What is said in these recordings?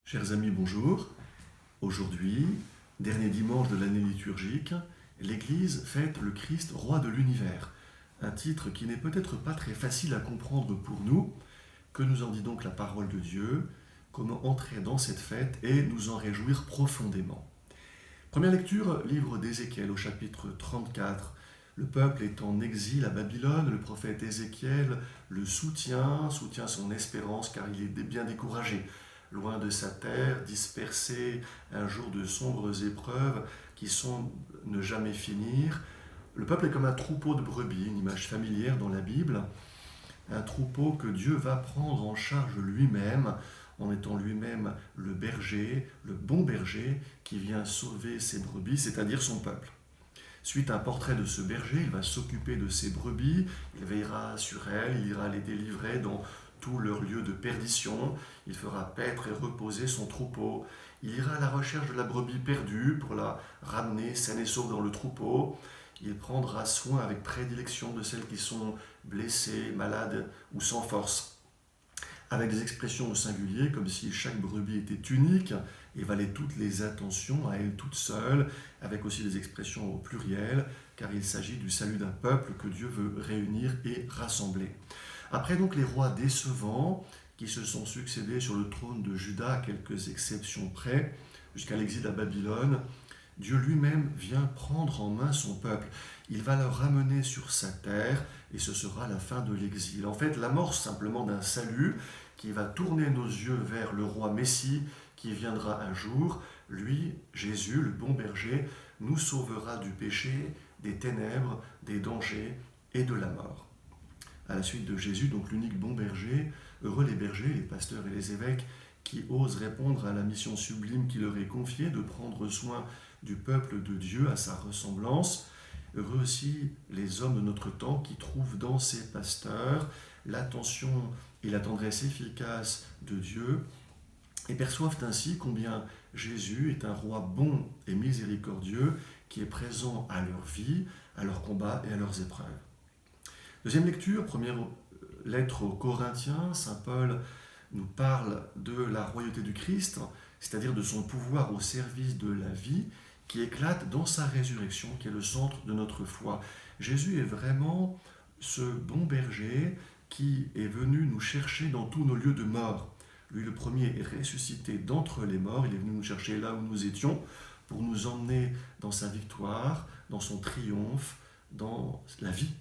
Chers amis, bonjour. Aujourd'hui, dernier dimanche de l'année liturgique, l'Église fête le Christ, roi de l'univers. Un titre qui n'est peut-être pas très facile à comprendre pour nous. Que nous en dit donc la parole de Dieu? Comment entrer dans cette fête et nous en réjouir profondément? Première lecture, livre d'Ézéchiel au chapitre 34. Le peuple est en exil à Babylone, le prophète Ézéchiel le soutient son espérance car il est bien découragé. Loin de sa terre, dispersé un jour de sombres épreuves qui sont ne jamais finir. Le peuple est comme un troupeau de brebis, une image familière dans la Bible, un troupeau que Dieu va prendre en charge lui-même, en étant lui-même le berger, le bon berger, qui vient sauver ses brebis, c'est-à-dire son peuple. Suite à un portrait de ce berger, il va s'occuper de ses brebis, il veillera sur elles, il ira les délivrer dans tous leurs lieux de perdition, il fera paître et reposer son troupeau, il ira à la recherche de la brebis perdue pour la ramener saine et sauve dans le troupeau, il prendra soin avec prédilection de celles qui sont blessées, malades ou sans force, avec des expressions au singulier, comme si chaque brebis était unique et valait toutes les attentions à elle toute seule, avec aussi des expressions au pluriel, car il s'agit du salut d'un peuple que Dieu veut réunir et rassembler. Après donc les rois décevants qui se sont succédés sur le trône de Juda, à quelques exceptions près, jusqu'à l'exil à Babylone, Dieu lui-même vient prendre en main son peuple. Il va le ramener sur sa terre et ce sera la fin de l'exil. En fait, l'amorce simplement d'un salut qui va tourner nos yeux vers le roi Messie qui viendra un jour. Lui, Jésus, le bon berger, nous sauvera du péché, des ténèbres, des dangers et de la mort. À la suite de Jésus, donc l'unique bon berger, heureux les bergers, les pasteurs et les évêques qui osent répondre à la mission sublime qui leur est confiée de prendre soin du peuple de Dieu à sa ressemblance. Heureux aussi les hommes de notre temps qui trouvent dans ces pasteurs l'attention et la tendresse efficace de Dieu et perçoivent ainsi combien Jésus est un roi bon et miséricordieux qui est présent à leur vie, à leurs combats et à leurs épreuves. Deuxième lecture, première lettre aux Corinthiens, saint Paul nous parle de la royauté du Christ, c'est-à-dire de son pouvoir au service de la vie, qui éclate dans sa résurrection, qui est le centre de notre foi. Jésus est vraiment ce bon berger qui est venu nous chercher dans tous nos lieux de mort. Lui, le premier, est ressuscité d'entre les morts, il est venu nous chercher là où nous étions, pour nous emmener dans sa victoire, dans son triomphe, dans la vie.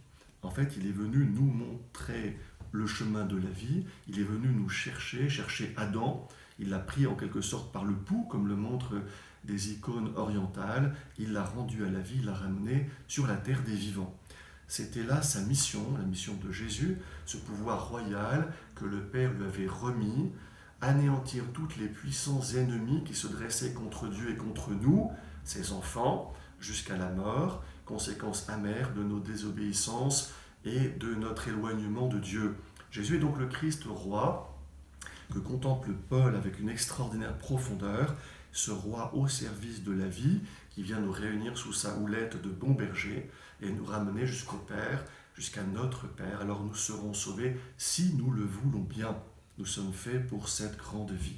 En fait, il est venu nous montrer le chemin de la vie, il est venu nous chercher Adam, il l'a pris en quelque sorte par le pouls, comme le montrent des icônes orientales, il l'a rendu à la vie, il l'a ramené sur la terre des vivants. C'était là sa mission, la mission de Jésus, ce pouvoir royal que le Père lui avait remis, anéantir toutes les puissances ennemies qui se dressaient contre Dieu et contre nous, ses enfants, jusqu'à la mort, conséquence amère de nos désobéissances et de notre éloignement de Dieu. Jésus est donc le Christ roi que contemple Paul avec une extraordinaire profondeur, ce roi au service de la vie qui vient nous réunir sous sa houlette de bon berger et nous ramener jusqu'au Père, jusqu'à notre Père. Alors nous serons sauvés si nous le voulons bien. Nous sommes faits pour cette grande vie.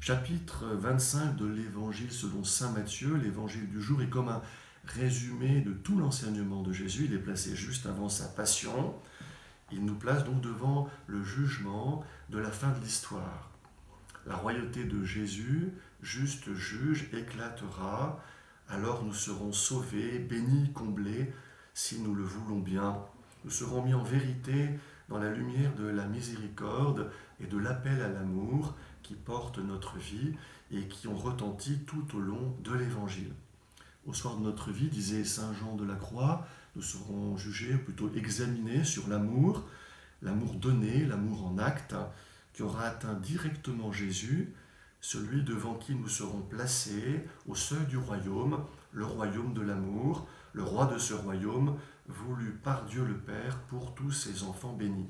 Chapitre 25 de l'Évangile selon saint Matthieu, l'Évangile du jour est comme un résumé de tout l'enseignement de Jésus. Il est placé juste avant sa passion. Il nous place donc devant le jugement de la fin de l'histoire. La royauté de Jésus, juste juge, éclatera. Alors nous serons sauvés, bénis, comblés, si nous le voulons bien. Nous serons mis en vérité dans la lumière de la miséricorde et de l'appel à l'amour qui portent notre vie et qui ont retenti tout au long de l'Évangile. Au soir de notre vie, disait saint Jean de la Croix, nous serons jugés, plutôt examinés sur l'amour donné, l'amour en acte, qui aura atteint directement Jésus, celui devant qui nous serons placés au seuil du royaume, le royaume de l'amour, le roi de ce royaume, voulu par Dieu le Père pour tous ses enfants bénis.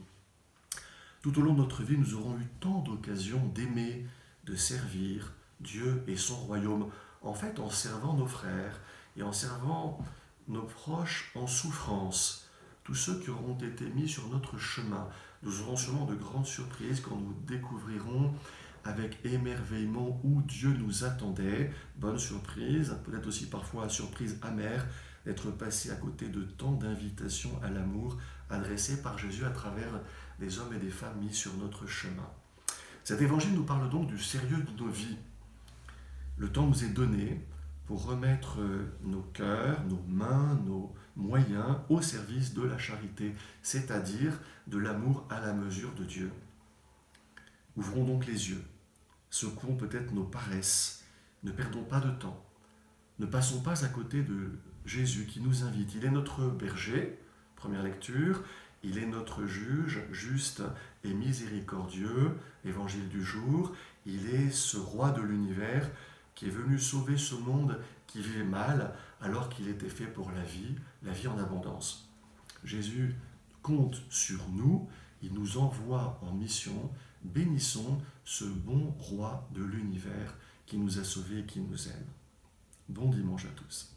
Tout au long de notre vie, nous aurons eu tant d'occasions d'aimer, de servir Dieu et son royaume, en fait en servant nos frères et en servant nos proches en souffrance, tous ceux qui auront été mis sur notre chemin. Nous aurons sûrement de grandes surprises quand nous découvrirons avec émerveillement où Dieu nous attendait. Bonne surprise, peut-être aussi parfois surprise amère, d'être passé à côté de tant d'invitations à l'amour adressées par Jésus à travers des hommes et des femmes mis sur notre chemin. Cet évangile nous parle donc du sérieux de nos vies. Le temps nous est donné pour remettre nos cœurs, nos mains, nos moyens au service de la charité, c'est-à-dire de l'amour à la mesure de Dieu. Ouvrons donc les yeux, secouons peut-être nos paresses, ne perdons pas de temps, ne passons pas à côté de Jésus qui nous invite. Il est notre berger, première lecture, il est notre juge, juste et miséricordieux, évangile du jour, il est ce roi de l'univers qui est venu sauver ce monde qui vivait mal alors qu'il était fait pour la vie en abondance. Jésus compte sur nous, il nous envoie en mission. Bénissons ce bon roi de l'univers qui nous a sauvés et qui nous aime. Bon dimanche à tous.